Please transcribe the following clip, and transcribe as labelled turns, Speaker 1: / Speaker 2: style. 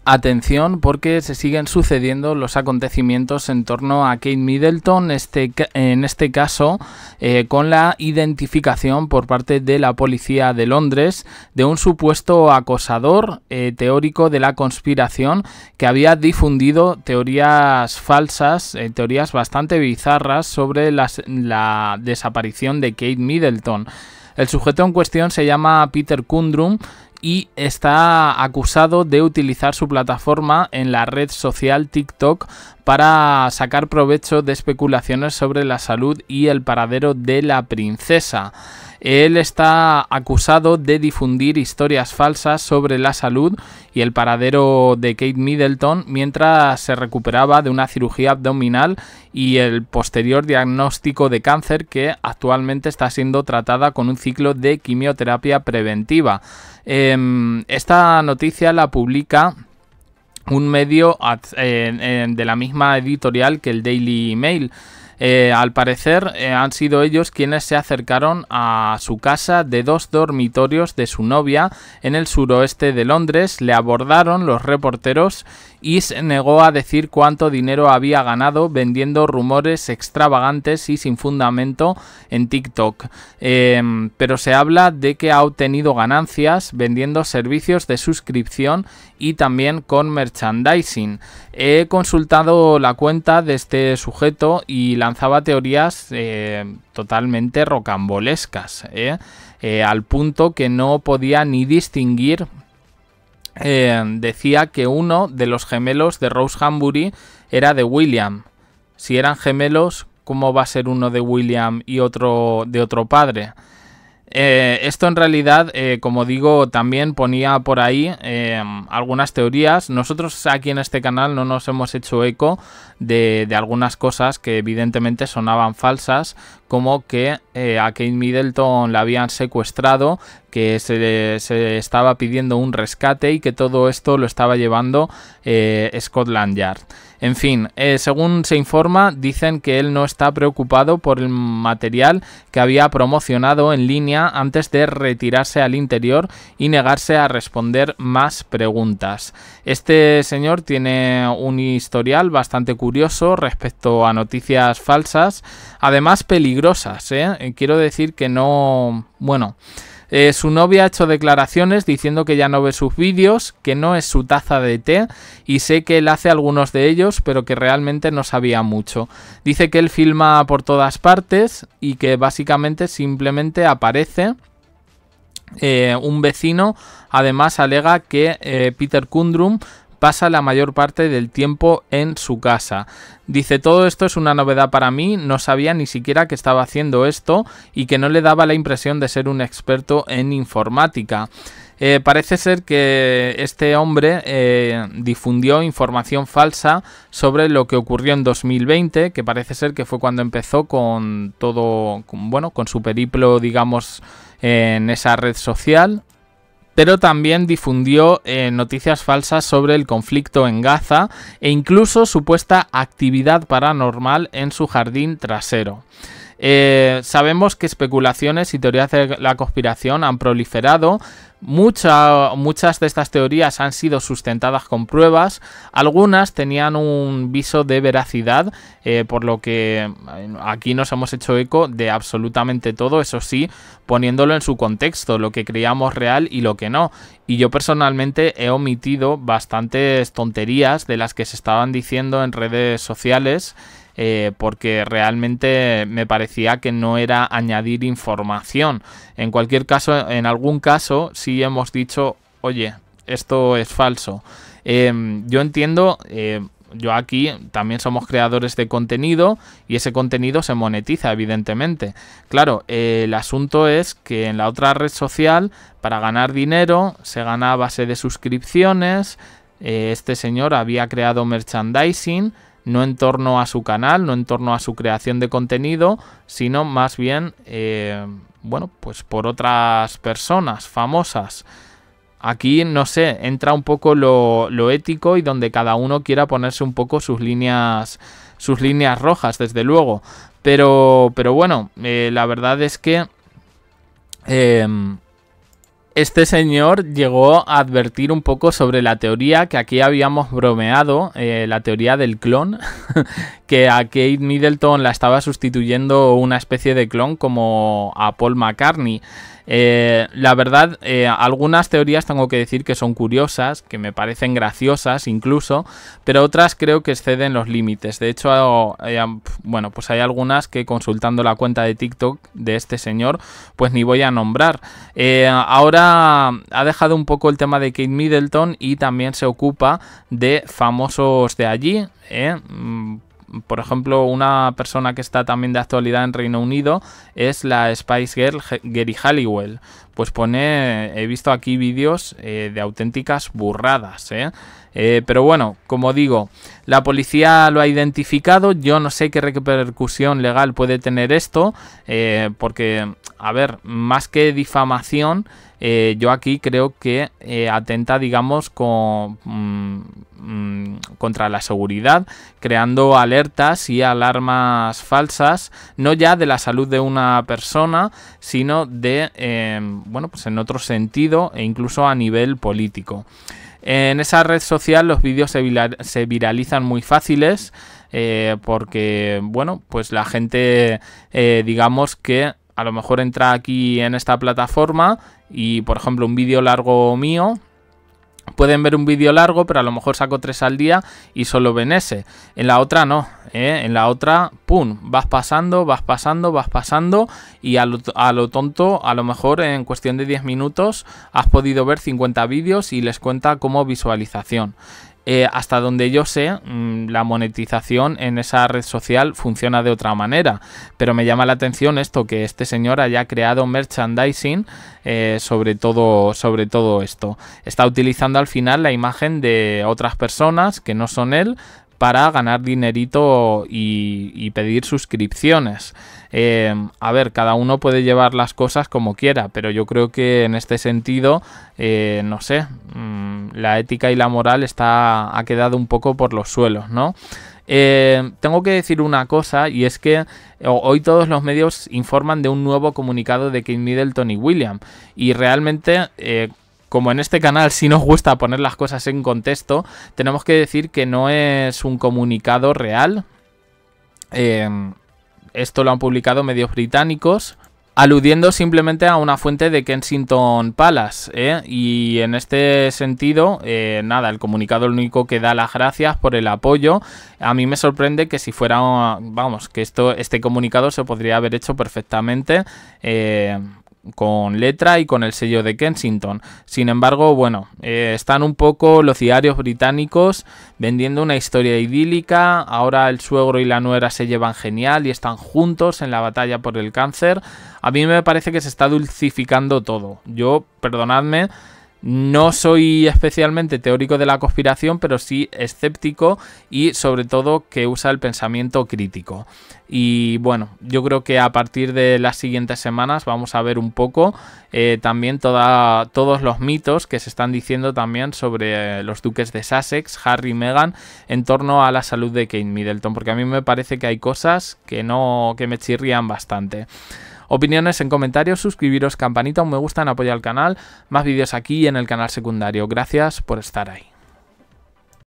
Speaker 1: Atención, porque se siguen sucediendo los acontecimientos en torno a Kate Middleton, en este caso con la identificación por parte de la policía de Londres de un supuesto acosador teórico de la conspiración que había difundido teorías falsas, teorías bastante bizarras sobre la desaparición de Kate Middleton. El sujeto en cuestión se llama Peter Kundrum y está acusado de utilizar su plataforma en la red social TikTok para sacar provecho de especulaciones sobre la salud y el paradero de la princesa. Él está acusado de difundir historias falsas sobre la salud y el paradero de Kate Middleton mientras se recuperaba de una cirugía abdominal y el posterior diagnóstico de cáncer, que actualmente está siendo tratada con un ciclo de quimioterapia preventiva. Esta noticia la publica un medio de la misma editorial que el Daily Mail. Al parecer han sido ellos quienes se acercaron a su casa de 2 dormitorios de su novia en el suroeste de Londres, le abordaron los reporteros y se negó a decir cuánto dinero había ganado vendiendo rumores extravagantes y sin fundamento en TikTok. Pero se habla de que ha obtenido ganancias vendiendo servicios de suscripción y también con merchandising. He consultado la cuenta de este sujeto y lanzaba teorías totalmente rocambolescas, al punto que no podía ni distinguir. Decía que uno de los gemelos de Rose Hambury era de William. Si eran gemelos, ¿cómo va a ser uno de William y otro de otro padre? Esto en realidad, como digo, también ponía por ahí algunas teorías. Nosotros aquí en este canal no nos hemos hecho eco de algunas cosas que evidentemente sonaban falsas, como que a Kate Middleton la habían secuestrado, que se estaba pidiendo un rescate y que todo esto lo estaba llevando Scotland Yard. En fin, según se informa, dicen que él no está preocupado por el material que había promocionado en línea antes de retirarse al interior y negarse a responder más preguntas. Este señor tiene un historial bastante curioso respecto a noticias falsas, además peligrosas, Quiero decir que no... Bueno... su novia ha hecho declaraciones diciendo que ya no ve sus vídeos, que no es su taza de té y sé que él hace algunos de ellos, pero que realmente no sabía mucho. Dice que él filma por todas partes y que básicamente simplemente aparece. Un vecino además alega que Peter Kundrum pasa la mayor parte del tiempo en su casa. Dice: todo esto es una novedad para mí, no sabía ni siquiera que estaba haciendo esto y que no le daba la impresión de ser un experto en informática. Parece ser que este hombre difundió información falsa sobre lo que ocurrió en 2020, que parece ser que fue cuando empezó con todo, con su periplo, digamos, en esa red social. Pero también difundió noticias falsas sobre el conflicto en Gaza e incluso supuesta actividad paranormal en su jardín trasero. Sabemos que especulaciones y teorías de la conspiración han proliferado. Muchas de estas teorías han sido sustentadas con pruebas, algunas tenían un viso de veracidad, por lo que aquí nos hemos hecho eco de absolutamente todo, eso sí, poniéndolo en su contexto, lo que creíamos real y lo que no. Y yo personalmente he omitido bastantes tonterías de las que se estaban diciendo en redes sociales, porque realmente me parecía que no era añadir información. En cualquier caso, en algún caso sí hemos dicho: oye, esto es falso. Yo entiendo, yo aquí también somos creadores de contenido y ese contenido se monetiza, evidentemente. Claro, el asunto es que en la otra red social, para ganar dinero, se gana a base de suscripciones. Este señor había creado merchandising, no en torno a su canal, no en torno a su creación de contenido, sino más bien, pues por otras personas famosas. Aquí, no sé, entra un poco lo ético y donde cada uno quiera ponerse un poco sus líneas rojas, desde luego. Pero bueno, la verdad es que este señor llegó a advertir un poco sobre la teoría que aquí habíamos bromeado, la teoría del clon, que a Kate Middleton la estaba sustituyendo una especie de clon como a Paul McCartney. La verdad, algunas teorías tengo que decir que son curiosas, que me parecen graciosas incluso, pero otras creo que exceden los límites. De hecho, bueno, pues hay algunas que consultando la cuenta de TikTok de este señor, pues ni voy a nombrar. Ahora ha dejado un poco el tema de Kate Middleton y también se ocupa de famosos de allí, por ejemplo, una persona que está también de actualidad en Reino Unido es la Spice Girl Geri Halliwell. Pues he visto aquí vídeos de auténticas burradas, pero bueno, como digo, la policía lo ha identificado. Yo no sé qué repercusión legal puede tener esto, porque, a ver, más que difamación, yo aquí creo que atenta, digamos, contra la seguridad, creando alertas y alarmas falsas, no ya de la salud de una persona, sino de, bueno, pues en otro sentido e incluso a nivel político. En esa red social los vídeos se viralizan muy fáciles, porque, bueno, pues la gente, digamos que a lo mejor entra aquí en esta plataforma y, por ejemplo, un vídeo largo mío, pueden ver un vídeo largo, pero a lo mejor saco 3 al día y solo ven ese. En la otra no, en la otra, pum, vas pasando y a lo tonto, a lo mejor en cuestión de 10 minutos has podido ver 50 vídeos y les cuenta como visualización. Hasta donde yo sé, la monetización en esa red social funciona de otra manera, pero me llama la atención esto, que este señor haya creado merchandising sobre todo esto. Está utilizando al final la imagen de otras personas que no son él para ganar dinerito y pedir suscripciones. A ver, cada uno puede llevar las cosas como quiera, pero yo creo que en este sentido, no sé, la ética y la moral ha quedado un poco por los suelos, ¿no? Tengo que decir una cosa, y es que hoy todos los medios informan de un nuevo comunicado de Kate Middleton y William, y realmente, como en este canal sí nos gusta poner las cosas en contexto, tenemos que decir que no es un comunicado real. Esto lo han publicado medios británicos, aludiendo simplemente a una fuente de Kensington Palace, y en este sentido, nada, el comunicado lo único que da las gracias por el apoyo. A mí me sorprende que si fuera, vamos, que este comunicado se podría haber hecho perfectamente con letra y con el sello de Kensington. Sin embargo, bueno, están un poco los diarios británicos vendiendo una historia idílica. Ahora el suegro y la nuera se llevan genial y están juntos en la batalla por el cáncer. A mí me parece que se está dulcificando todo. Yo, perdonadme, no soy especialmente teórico de la conspiración, pero sí escéptico y sobre todo que usa el pensamiento crítico. Y bueno, yo creo que a partir de las siguientes semanas vamos a ver un poco también todos los mitos que se están diciendo también sobre los duques de Sussex, Harry y Meghan, en torno a la salud de Kate Middleton, porque a mí me parece que hay cosas que me chirrían bastante. Opiniones en comentarios, suscribiros, campanita, un me gusta, en apoyo al canal, más vídeos aquí en el canal secundario. Gracias por estar ahí.